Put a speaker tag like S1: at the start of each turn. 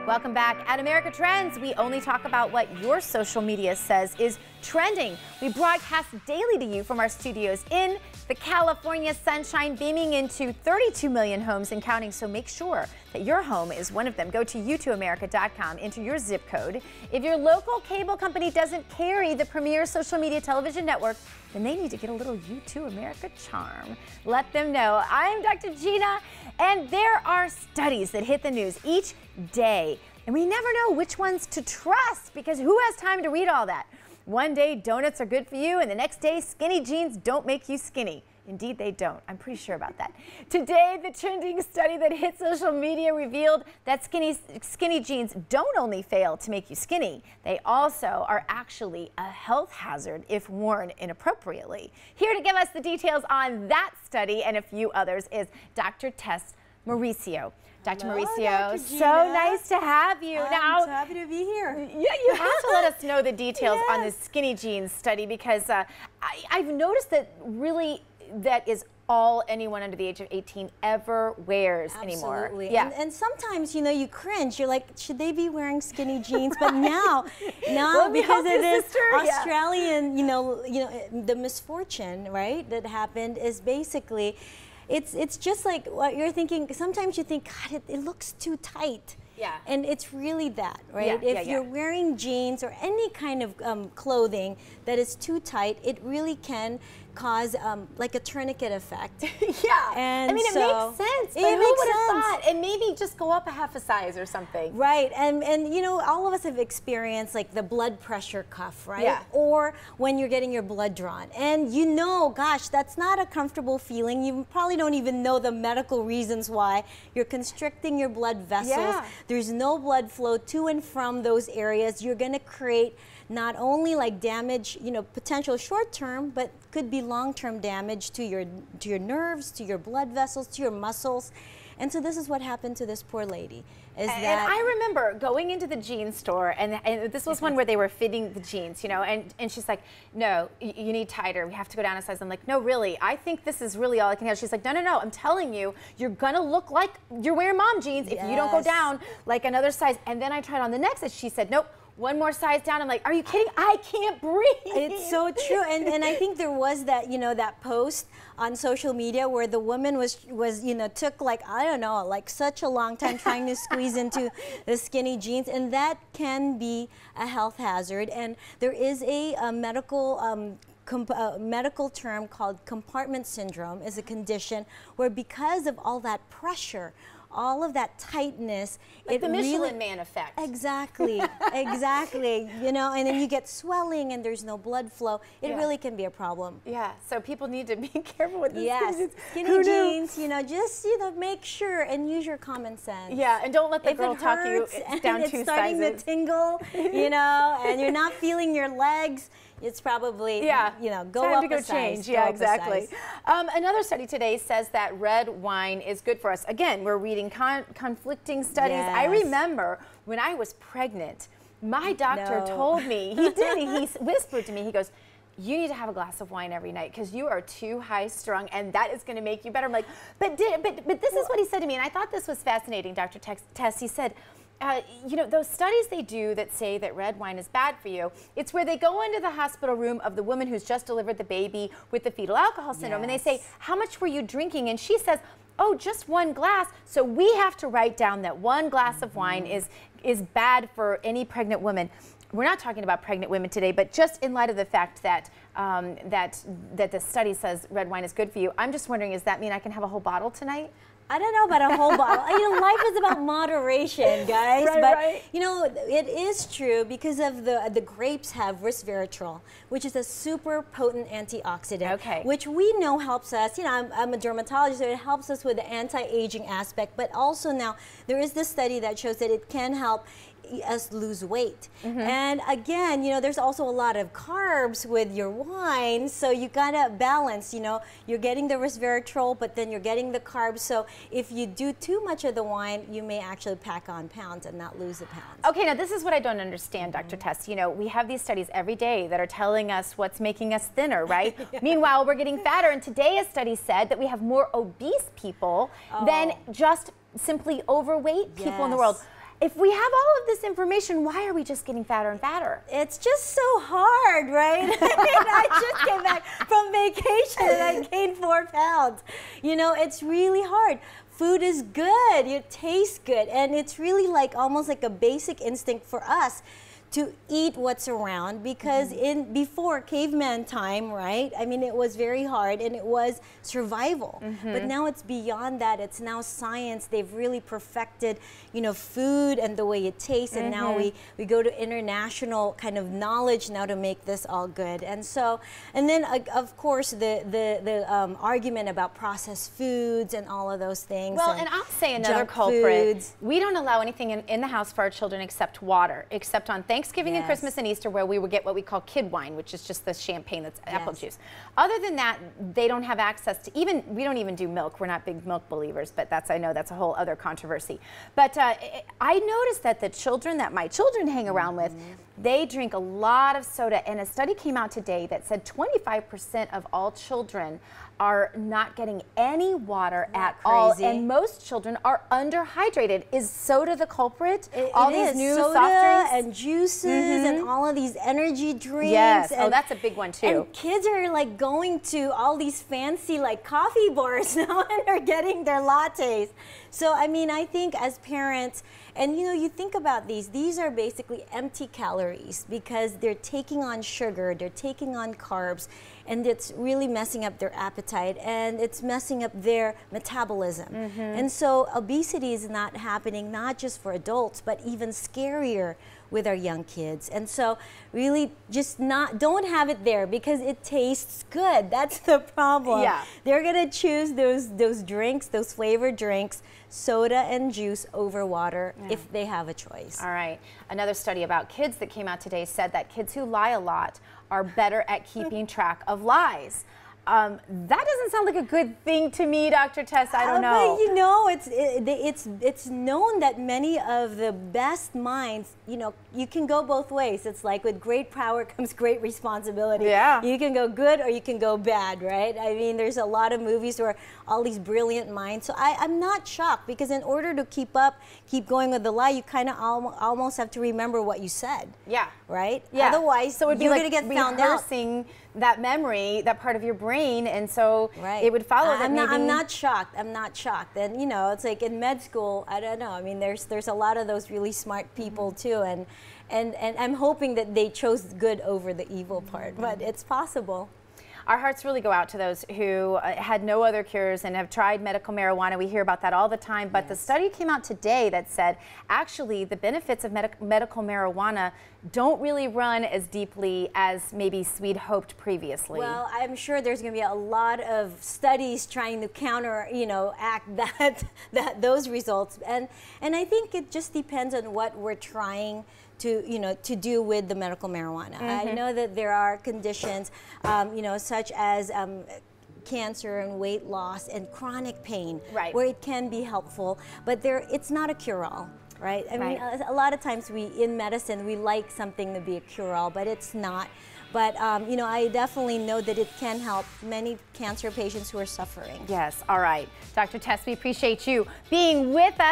S1: Welcome back. At America Trends, we only talk about what your social media says is trending. We broadcast daily to you from our studios in the California sunshine, beaming into 32 million homes and counting, so make sure that your home is one of them. Go to YouTooAmerica.com, enter your zip code. If your local cable company doesn't carry the premier social media television network, then they need to get a little Youtoo America charm. Let them know. I'm Dr. Gina, and there are studies that hit the news each day, and we never know which ones to trust because who has time to read all that? One day donuts are good for you, and the next day skinny jeans don't make you skinny. Indeed, they don't. I'm pretty sure about that. Today, the trending study that hit social media revealed that skinny jeans don't only fail to make you skinny, they also are actually a health hazard if worn inappropriately. Here to give us the details on that study and a few others is Dr. Tess Mauricio. Dr.
S2: Hello,
S1: Mauricio,
S2: Dr.
S1: so
S2: Gina.
S1: nice to have you.
S2: I'm so happy to be here.
S1: Yeah, you have to let us know the details on this skinny jeans study because I've noticed that really that is all anyone under the age of 18 ever wears anymore.
S2: Absolutely.
S1: Yeah.
S2: And sometimes, you know, you cringe. You're like, should they be wearing skinny jeans? But now because of this Australian, you know, the misfortune, right, that happened is basically, it's just like what you're thinking. Sometimes you think, God, it looks too tight.
S1: Yeah.
S2: And it's really that, right?
S1: Yeah,
S2: if you're wearing jeans or any kind of clothing that is too tight, it really can cause like a tourniquet effect.
S1: Yeah.
S2: And
S1: I mean, it makes sense. But who would have thought? And maybe just go up a half a size or something.
S2: Right. And you know, all of us have experienced like the blood pressure cuff, right?
S1: Yeah.
S2: Or when you're getting your blood drawn. And you know, gosh, that's not a comfortable feeling. You probably don't even know the medical reasons why. You're constricting your blood vessels.
S1: Yeah.
S2: There's no blood flow to and from those areas. You're going to create not only like damage, you know, potential short term, but could be long term damage to your nerves, to your blood vessels, to your muscles. And so this is what happened to this poor lady. And
S1: I remember going into the jeans store, and this was one where they were fitting the jeans, you know, and she's like, no, you need tighter. We have to go down a size. I'm like, no, really, I think this is really all I can have. She's like, no, no, no, I'm telling you, you're going to look like you're wearing mom jeans if you don't go down like another size. And then I tried on the next, and she said, nope. One more size down. I'm like, are you kidding? I can't breathe.
S2: It's so true. And I think there was that, you know, that post on social media where the woman was you know, took like, I don't know, like such a long time trying to squeeze into the skinny jeans. And that can be a health hazard. And there is a medical medical term called compartment syndrome. Is a condition where because of all that pressure, all of that tightness,
S1: like the Michelin Man effect.
S2: Exactly, exactly. You know, and then you get swelling and there's no blood flow. It really can be a problem.
S1: Yeah, so people need to be careful with this.
S2: Skinny jeans, you know, just, you know, make sure and use your common sense.
S1: Yeah, and don't let the girl talk you down 2 sizes.
S2: It's starting to tingle, you know, and you're not feeling your legs. It's probably, you know, go up a size.
S1: Change. Yeah, exactly. Another study today says that red wine is good for us. Again, we're reading conflicting studies.
S2: Yes.
S1: I remember when I was pregnant, my doctor told me, he whispered to me, he goes, you need to have a glass of wine every night because you are too high strung and that is going to make you better. I'm like, but this is what he said to me, and I thought this was fascinating, Dr. Tess. He said, you know, those studies they do that say that red wine is bad for you, it's where they go into the hospital room of the woman who's just delivered the baby with the fetal alcohol syndrome, and they say, how much were you drinking? And she says, oh, just 1 glass. So we have to write down that 1 glass of wine is bad for any pregnant woman. We're not talking about pregnant women today, but just in light of the fact that that the study says red wine is good for you, I'm just wondering, does that mean I can have a whole bottle tonight?
S2: I don't know about a whole bottle. You know, life is about moderation, guys. But you know, it is true because of the grapes have resveratrol, which is a super potent antioxidant, which we know helps us. You know, I'm a dermatologist, so it helps us with the anti-aging aspect. But also now there is this study that shows that it can help us lose weight. And again, you know, there's also a lot of carbs with your wine, so you gotta balance. You know, you're getting the resveratrol, but then you're getting the carbs. So if you do too much of the wine, you may actually pack on pounds and not lose the pounds.
S1: Okay, now this is what I don't understand, Dr. Tess. You know, we have these studies every day that are telling us what's making us thinner, right? Meanwhile, we're getting fatter, and today a study said that we have more obese people than just simply overweight people in the world. if we have all of this information, why are we just getting fatter and fatter?
S2: It's just so hard, right? I just came back from vacation and I gained 4 pounds. You know, it's really hard. Food is good, it tastes good, and it's really like almost like a basic instinct for us to eat what's around, because before caveman time, right? I mean, it was very hard and it was survival. But now it's beyond that. It's now science. They've really perfected, you know, food and the way it tastes. And now we go to international kind of knowledge now to make this all good. And so, and then of course the argument about processed foods and all of those things.
S1: Well, and I'll say another culprit. We don't allow anything in the house for our children except water, except on Thanksgiving and Christmas and Easter, where we would get what we call kid wine, which is just the champagne that's apple juice. Other than that, they don't have access to we don't even do milk. We're not big milk believers, but I know that's a whole other controversy. But I noticed that the children that my children hang around with, they drink a lot of soda, and a study came out today that said 25% of all children are not getting any water at all, and most children are underhydrated. Is soda the culprit? All these new soft drinks
S2: and juices and all of these energy drinks.
S1: Yes,
S2: and,
S1: that's a big one too.
S2: And kids are like going to all these fancy like coffee bars now and are getting their lattes. So I mean, I think as parents, and you know, you think about these are basically empty calories because they're taking on sugar, they're taking on carbs, and it's really messing up their appetite and it's messing up their metabolism. And so obesity is not happening not just for adults, but even scarier with our young kids. And so really just don't have it there because it tastes good. That's the problem.
S1: Yeah.
S2: They're gonna choose those drinks, those flavored drinks, soda and juice over water if they have a choice.
S1: All right. Another study about kids that came out today said that kids who lie a lot are better at keeping track of lies. That doesn't sound like a good thing to me, Dr. Tess. I don't know.
S2: But you know, it's known that many of the best minds, you know, you can go both ways. It's like with great power comes great responsibility.
S1: Yeah.
S2: You can go good or you can go bad, right? I mean, there's a lot of movies where all these brilliant minds. So I'm not shocked because in order to keep going with the lie, you kind of almost have to remember what you said.
S1: Yeah.
S2: Right?
S1: Yeah.
S2: Otherwise,
S1: so it'd be
S2: you're
S1: like
S2: going to get found out.
S1: That memory, that part of your brain, and so it would follow that maybe...
S2: I'm not shocked. I'm not shocked. And you know, it's like in med school, I don't know. I mean, there's a lot of those really smart people too, and I'm hoping that they chose good over the evil part, but it's possible.
S1: Our hearts really go out to those who had no other cures and have tried medical marijuana. We hear about that all the time, but the study came out today that said actually the benefits of medical marijuana don't really run as deeply as maybe we'd hoped previously.
S2: Well, I'm sure there's going to be a lot of studies trying to counteract those results, and I think it just depends on what we're trying to do with the medical marijuana. I know that there are conditions, such as cancer and weight loss and chronic pain, where it can be helpful, but it's not a cure-all. Right? I mean, a lot of times in medicine, we like something to be a cure-all, but it's not. But, I definitely know that it can help many cancer patients who are suffering.
S1: Yes, all right. Dr. Tess, we appreciate you being with us.